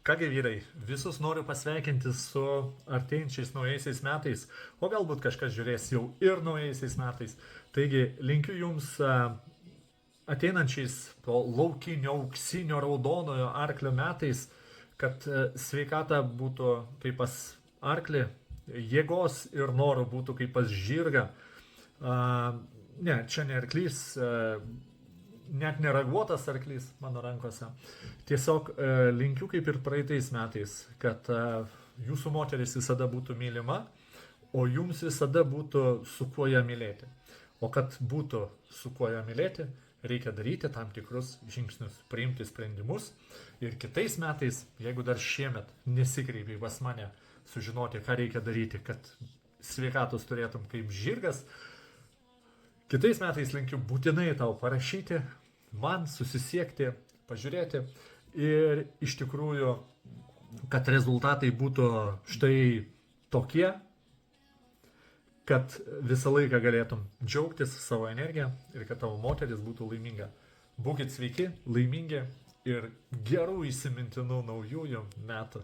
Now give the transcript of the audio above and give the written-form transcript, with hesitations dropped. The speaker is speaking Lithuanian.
Kągi vyrai, visus noriu pasveikinti su artėjančiais naujaisiais metais, o galbūt kažkas žiūrės jau ir naujaisiais metais. Taigi linkiu jums ateinančiais to laukinio, auksinio, raudonojo arklio metais, kad sveikata būtų kaip pas arklį, jėgos ir noro būtų kaip pas žirgą. Ne, čia ne arklys, net neraguotas arklys mano rankose. Tiesiog linkiu kaip ir praeitais metais, kad jūsų moteris visada būtų mylima, o jums visada būtų su kuo ją mylėti. O kad būtų su kuo ją mylėti, reikia daryti tam tikrus žingsnius, priimti sprendimus. Ir kitais metais, jeigu dar šiemet nesikreipiai pas mane sužinoti, ką reikia daryti, kad sveikatos turėtum kaip žirgas, kitais metais linkiu būtinai tau parašyti, man susisiekti, pažiūrėti ir iš tikrųjų, kad rezultatai būtų štai tokie, kad visą laiką galėtum džiaugtis savo energiją ir kad tavo moteris būtų laiminga. Būkit sveiki, laimingi ir gerų įsimintinų naujųjų metų.